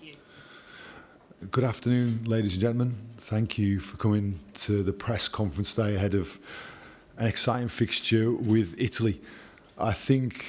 to you. Good afternoon, ladies and gentlemen. Thank you for coming to the press conference today ahead of an exciting fixture with Italy. I think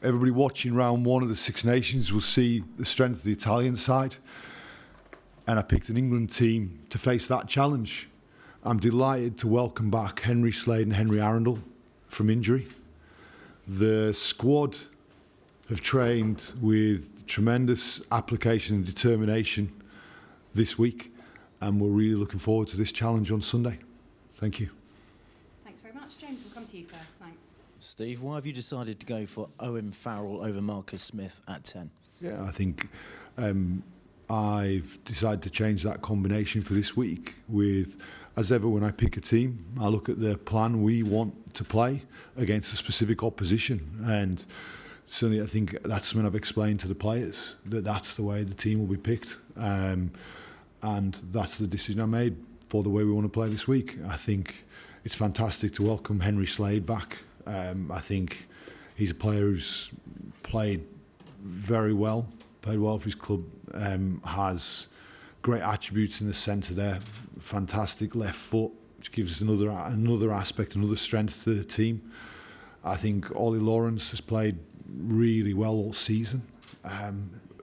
everybody watching round one of the Six Nations will see the strength of the Italian side, and I picked an England team to face that challenge. I'm delighted to welcome back Henry Slade and Henry Arundell from injury. The squad have trained with tremendous application and determination this week, and we're really looking forward to this challenge on Sunday. Thank you. Thanks very much. James, we'll come to you first. Thanks. Steve, why have you decided to go for Owen Farrell over Marcus Smith at 10? Yeah, I think I've decided to change that combination for this week with, as ever, when I pick a team, I look at the plan we want to play against a specific opposition. And certainly I think that's something I've explained to the players, that that's the way the team will be picked. And that's the decision I made for the way we want to play this week. I think it's fantastic to welcome Henry Slade back. I think he's a player who's played very well, played well for his club, has great attributes in the centre there, fantastic left foot, which gives us another aspect, another strength to the team. I think Ollie Lawrence has played really well all season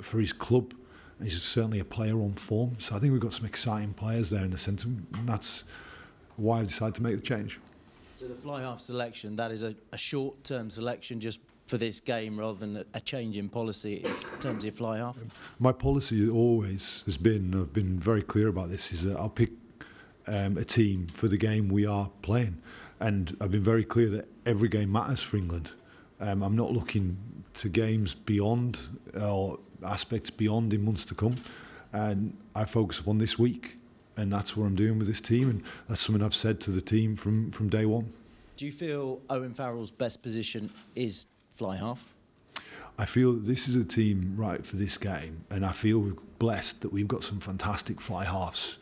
for his club. He's certainly a player on form, so I think we've got some exciting players there in the centre, and that's why I decided to make the change. So the fly-half selection, that is a short-term selection just for this game rather than a change in policy in terms of fly-half? My policy always has been, I've been very clear about this, is that I'll pick a team for the game we are playing, and I've been very clear that every game matters for England. I'm not looking to games beyond or aspects beyond in months to come, and I focus upon this week, and that's what I'm doing with this team, and that's something I've said to the team from day one. Do you feel Owen Farrell's best position is fly half? I feel that this is a team right for this game, and I feel we're blessed that we've got some fantastic fly halves.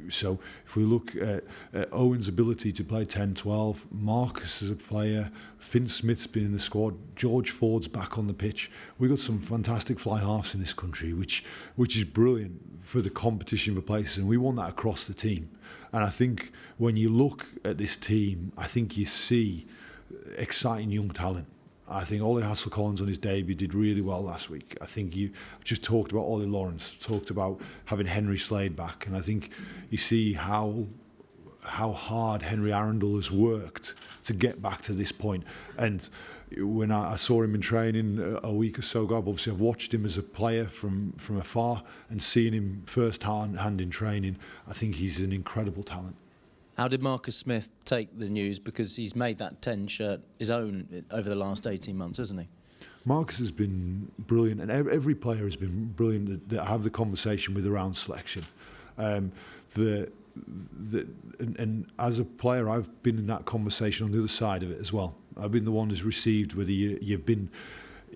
So if we look at Owen's ability to play 10-12, Marcus as a player, Finn Smith's been in the squad, George Ford's back on the pitch. We've got some fantastic fly halves in this country, which is brilliant for the competition for places, and we want that across the team. And I think when you look at this team, I think you see exciting young talent. I think Ollie Hassel-Collins on his debut did really well last week. I think you just talked about Ollie Lawrence, talked about having Henry Slade back, and I think you see how hard Henry Arundell has worked to get back to this point. And when I saw him in training a week or so ago, obviously I've watched him as a player from afar, and seeing him first hand in training, I think he's an incredible talent. How did Marcus Smith take the news? Because he's made that 10 shirt his own over the last 18 months, hasn't he? Marcus has been brilliant, and every player has been brilliant that I have the conversation with around selection. And as a player, I've been in that conversation on the other side of it as well. I've been the one who's received whether you've been,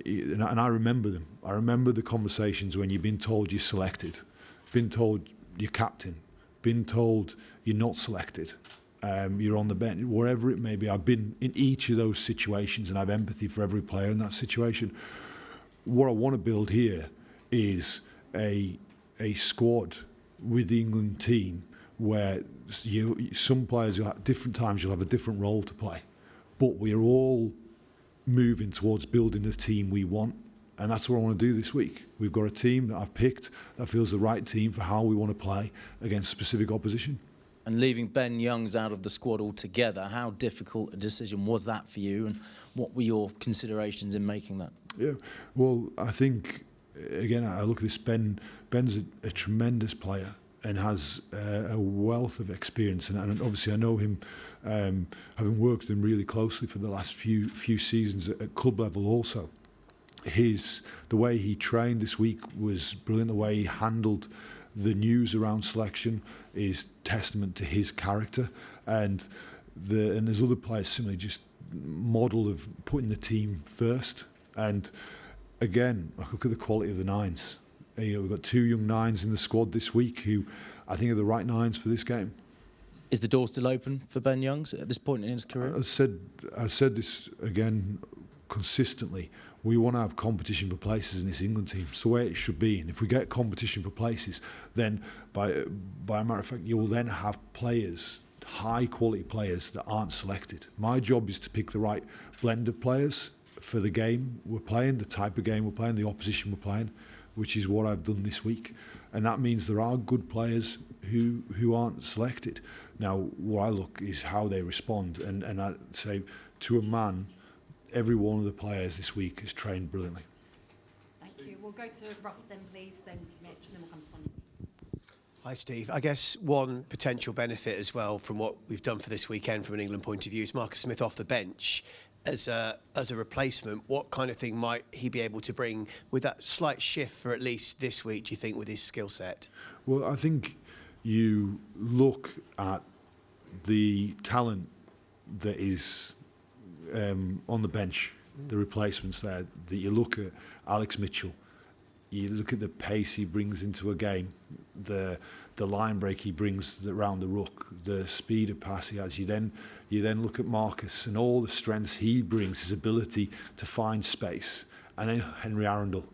and I remember them. I remember the conversations when you've been told you're selected, been told you're captain, been told you're not selected, you're on the bench, wherever it may be. I've been in each of those situations, and I have empathy for every player in that situation. What I want to build here is a squad with the England team where some players, at different times, you'll have a different role to play, but we're all moving towards building the team we want. And that's what I want to do this week. We've got a team that I've picked that feels the right team for how we want to play against specific opposition. And leaving Ben Youngs out of the squad altogether, how difficult a decision was that for you, and what were your considerations in making that? Yeah, well, I think, again, I look at this, Ben's a tremendous player and has a wealth of experience, and obviously I know him, having worked with him really closely for the last few seasons at club level also. The way he trained this week was brilliant. The way he handled the news around selection is testament to his character, and there's other players similarly just model of putting the team first. And again, I look at the quality of the nines. We've got two young nines in the squad this week who I think are the right nines for this game. Is the door still open for Ben Youngs at this point in his career? I said this again consistently. We want to have competition for places in this England team. It's the way it should be. And if we get competition for places, then by a matter of fact, you'll then have players, high quality players that aren't selected. My job is to pick the right blend of players for the game we're playing, the type of game we're playing, the opposition we're playing, which is what I've done this week. And that means there are good players who aren't selected. Now, what I look is how they respond. And I'd say, to a man, every one of the players this week has trained brilliantly. Thank you. We'll go to Russ then, please, then to Mitch, and then we'll come to Sonia. Hi, Steve. I guess one potential benefit as well from what we've done for this weekend from an England point of view is Marcus Smith off the bench. As a replacement, what kind of thing might he be able to bring with that slight shift for at least this week, do you think, with his skill set? Well, I think you look at the talent that is on the bench, the replacements there, that you look at Alex Mitchell, you look at the pace he brings into a game, the line break he brings around the ruck, the speed of pass he has. You then look at Marcus and all the strengths he brings, his ability to find space, and then Henry Arundell.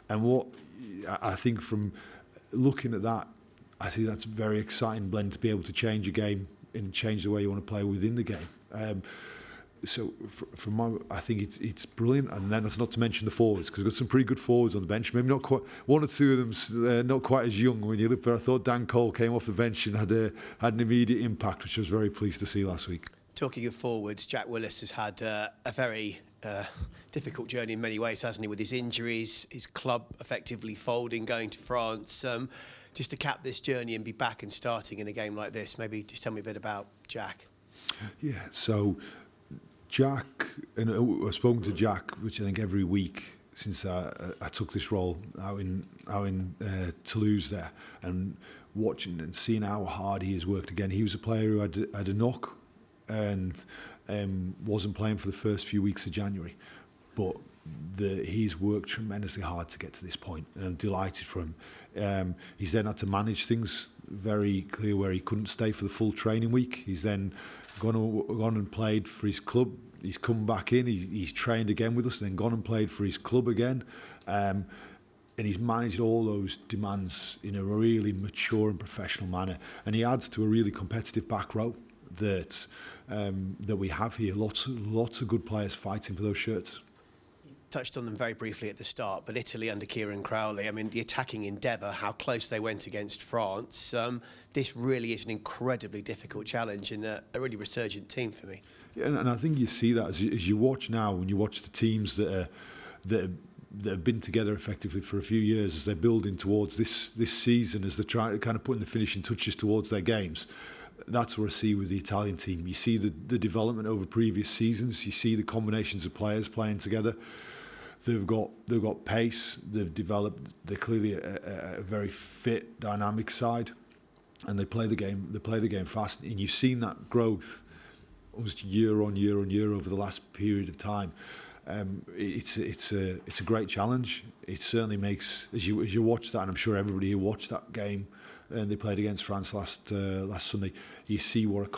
And what I think from looking at that, I see that's a very exciting blend to be able to change a game and change the way you want to play within the game. So from my, I think it's brilliant. And then that's not to mention the forwards, because we've got some pretty good forwards on the bench. Maybe not quite, one or two of them not quite as young when you look, but I thought Dan Cole came off the bench and had an immediate impact, which I was very pleased to see last week. Talking of forwards, Jack Willis has had a very difficult journey in many ways, hasn't he, with his injuries, his club effectively folding, going to France. Just to cap this journey and be back and starting in a game like this, maybe just tell me a bit about Jack. Yeah, so Jack, and I've spoken to Jack, which I think every week since I took this role out in Toulouse there, and watching and seeing how hard he has worked again. He was a player who had a knock and wasn't playing for the first few weeks of January, but he's worked tremendously hard to get to this point, and I'm delighted for him. He's then had to manage things very clear where he couldn't stay for the full training week. He's then gone and played for his club. He's come back in, he's trained again with us, then gone and played for his club again. And he's managed all those demands in a really mature and professional manner. And he adds to a really competitive back row that we have here. Lots of good players fighting for those shirts. Touched on them very briefly at the start, but Italy under Kieran Crowley, I mean, the attacking endeavour, how close they went against France. This really is an incredibly difficult challenge and a really resurgent team for me. Yeah, and I think you see that as you watch now, when you watch the teams that have been together effectively for a few years, as they're building towards this season, as they're trying to kind of putting the finishing touches towards their games. That's what I see with the Italian team. You see the development over previous seasons. You see the combinations of players playing together. They've got pace. They've developed. They're clearly a very fit, dynamic side, and they play the game. They play the game fast, and you've seen that growth almost year on year on year over the last period of time. It's a great challenge. It certainly makes, as you watch that, and I'm sure everybody who watched that game, and they played against France last Sunday, you see what a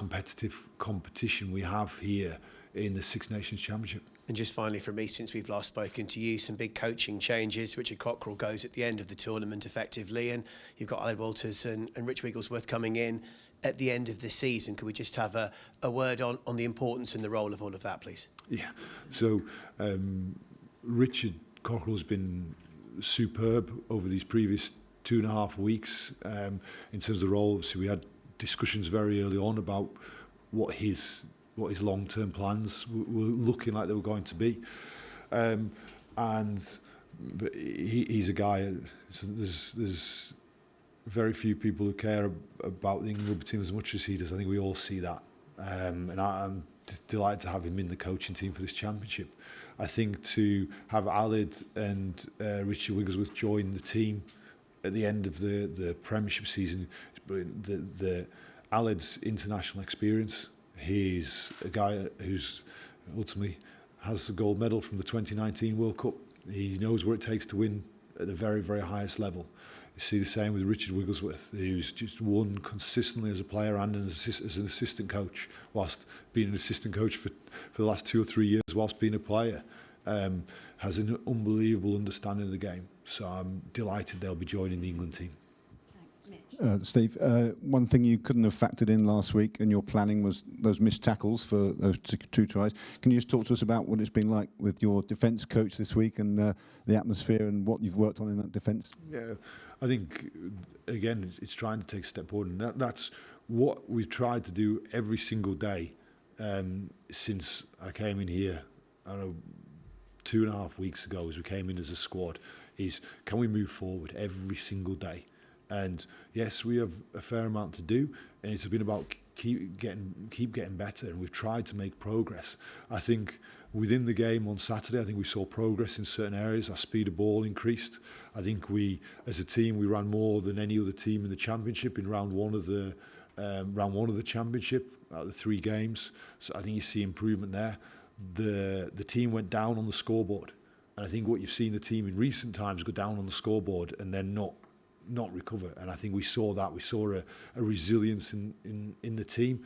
competition we have here in the Six Nations Championship. And just finally from me, since we've last spoken to you, some big coaching changes. Richard Cockrell goes at the end of the tournament effectively, and you've got Aled Walters and Rich Wigglesworth coming in at the end of the season. Could we just have a word on the importance and the role of all of that, please? Yeah, so Richard Cockrell's been superb over these previous 2.5 weeks in terms of the role. So we had discussions very early on about what his long-term plans were looking like they were going to be, but he's a guy. There's very few people who care about the England rugby team as much as he does. I think we all see that, and I'm delighted to have him in the coaching team for this championship. I think to have Aled and Richard Wigglesworth join the team at the end of the Premiership season is brilliant. The Aled's international experience. He's a guy who's ultimately has the gold medal from the 2019 World Cup. He knows what it takes to win at the very, very highest level. You see the same with Richard Wigglesworth, who's just won consistently as a player and as an assistant coach, whilst being an assistant coach for the last 2 or 3 years, whilst being a player. has an unbelievable understanding of the game. So I'm delighted they'll be joining the England team. Thanks, Mitch. Steve, one thing you couldn't have factored in last week in your planning was those missed tackles for those two tries. Can you just talk to us about what it's been like with your defence coach this week and the atmosphere and what you've worked on in that defence? Yeah, I think, again, it's trying to take a step forward. And that's what we've tried to do every single day since I came in here, I don't know, 2.5 weeks ago as we came in as a squad, is can we move forward every single day? And yes, we have a fair amount to do, and it's been about keep getting better, and we've tried to make progress. I think within the game on Saturday, I think we saw progress in certain areas. Our speed of ball increased. I think we, as a team, we ran more than any other team in the championship in round one of the championship out of the 3 games. So I think you see improvement there. The team went down on the scoreboard, and I think what you've seen the team in recent times go down on the scoreboard and then not recover. And I think we saw that. We saw a resilience in the team,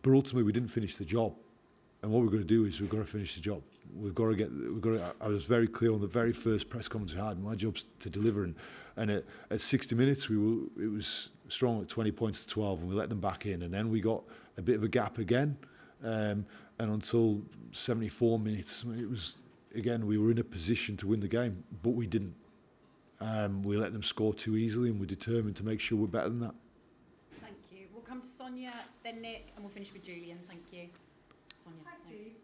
but ultimately we didn't finish the job. And what we're going to do is we've got to finish the job. I was very clear on the very first press conference I had. My job's to deliver, and at 60 minutes it was strong at 20 points to 12, and we let them back in. And then we got a bit of a gap again, and until 74 minutes, it was again we were in a position to win the game, but we didn't. We let them score too easily, and we're determined to make sure we're better than that. Thank you. We'll come to Sonia, then Nick, and we'll finish with Julian. Thank you. Sonia. Hi, thanks. Steve.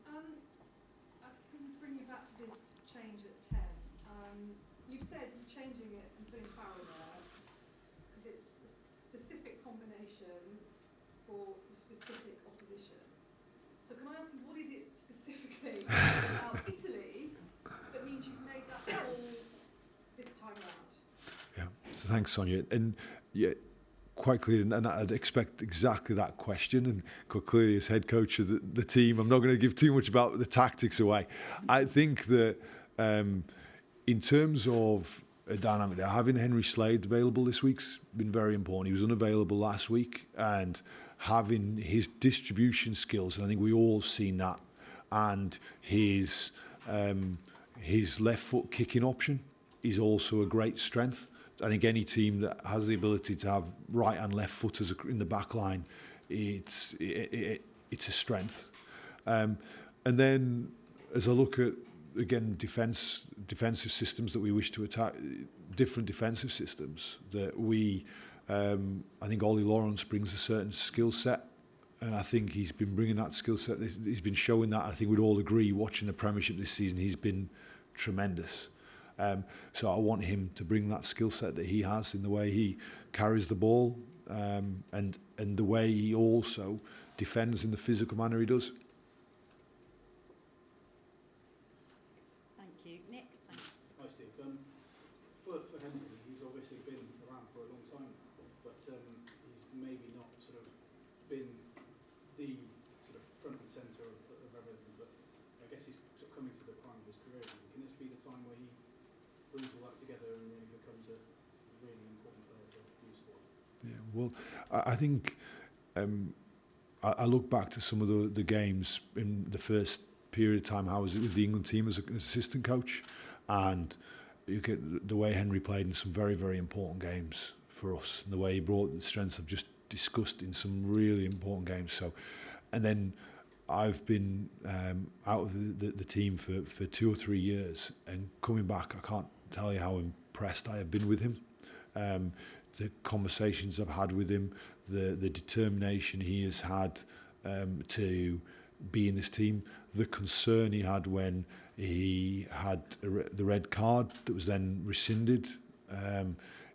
I can bring you back to this change at 10. You've said you're changing it and putting Farrell there because it's a specific combination for the specific opposition. So can I ask you, what is it specifically about Italy that means you've made that call this time round? Yeah. So thanks, Sonia. And yeah, quite clear, and I'd expect exactly that question. And quite clearly, as head coach of the team, I'm not going to give too much about the tactics away. I think that in terms of a dynamic there, having Henry Slade available this week's been very important. He was unavailable last week, and having his distribution skills, and I think we all seen that, and his left foot kicking option is also a great strength. I think any team that has the ability to have right and left footers in the back line, it's a strength. And then as I look at, again, defensive systems that we wish to attack, different defensive systems that we, I think Ollie Lawrence brings a certain skill set, and I think he's been bringing that skill set. He's been showing that. I think we'd all agree, watching the Premiership this season, he's been tremendous. So I want him to bring that skill set that he has in the way he carries the ball, and the way he also defends in the physical manner he does. Thank you. Nick, thanks. Hi, Steve. For Henry, he's obviously been around for a long time now, but he's maybe not sort of been the sort of front and centre of everything, but I guess he's sort of coming to the prime of his career. Can this be the time where he brings all that together and really becomes a really important player for the squad? Yeah, well, I think I look back to some of the games in the first period of time I was with the England team as an assistant coach, and you get the way Henry played in some very, very important games for us, and the way he brought the strengths I've just discussed in some really important games. So, and then I've been out of the team for 2 or 3 years, and coming back, I can't tell you how impressed I have been with him. The conversations I've had with him, the determination he has had to be in this team, the concern he had when he had the red card that was then rescinded,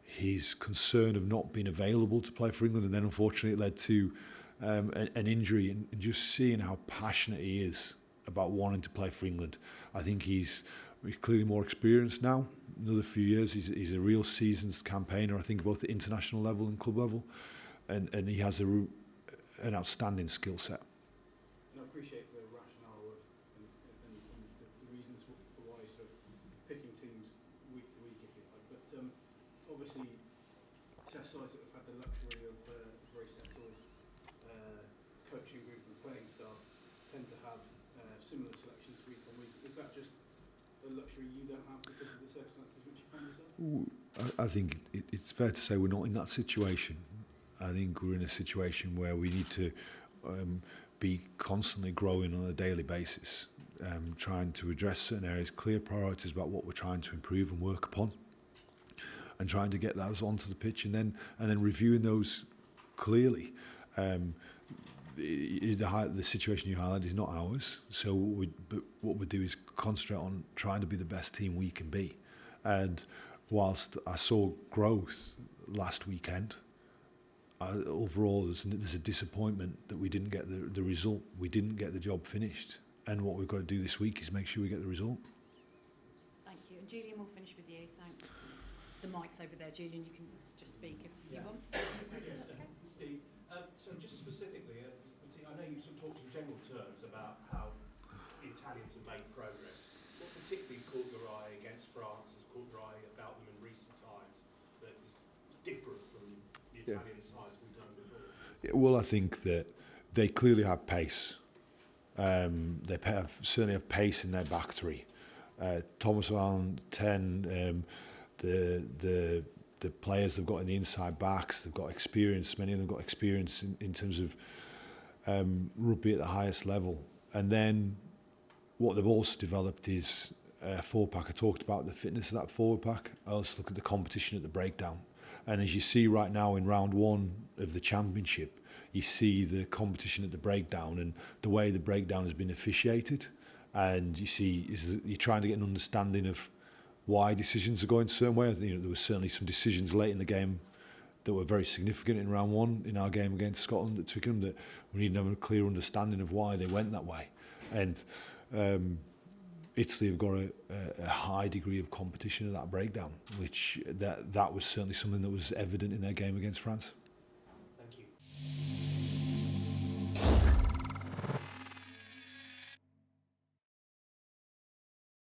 his concern of not being available to play for England, and then unfortunately it led to an injury, and just seeing how passionate he is about wanting to play for England. I think he's clearly more experienced now. Another few years, he's a real seasoned campaigner, I think, both at international level and club level, and he has an outstanding skill set. And I appreciate the rationale of and the reasons for why sort of picking teams week to week, if you like. But obviously, test sides that have had the luxury of very settled coaching group and playing staff tend to have similar selections week on week. Is that just a luxury you don't have because of the circumstances which you find yourself? I think it's fair to say we're not in that situation. I think we're in a situation where we need to be constantly growing on a daily basis, trying to address certain areas, clear priorities about what we're trying to improve and work upon, and trying to get those onto the pitch, and then reviewing those clearly. The situation you highlight is not ours, so what we do is concentrate on trying to be the best team we can be. And whilst I saw growth last weekend, overall there's a disappointment that we didn't get the result. We didn't get the job finished, and what we've got to do this week is make sure we get the result. Thank you. And Julian, we'll finish with you. Thanks. The mic's over there, Julian. You can just speak if you want. Yes, Steve. So just specifically, I know you sort of talked in general terms about how the Italians have made progress. What particularly caught your eye against France, has caught your eye about them in recent times that's different from the Italian sides we've done before? Yeah, well, I think that they clearly have pace. Certainly have pace in their back three. Thomas around 10, the players they've got in the inside backs, they've got experience. Many of them got experience in terms of rugby at the highest level. And then what they've also developed is a forward pack. I talked about the fitness of that forward pack. I also look at the competition at the breakdown. And as you see right now in round one of the championship, you see the competition at the breakdown and the way the breakdown has been officiated. And you see, you're trying to get an understanding of why decisions are going a certain way. I think, there were certainly some decisions late in the game that were very significant in round one in our game against Scotland at Twickenham, that we need to have a clear understanding of why they went that way. And Italy have got a high degree of competition at that breakdown, which that was certainly something that was evident in their game against France.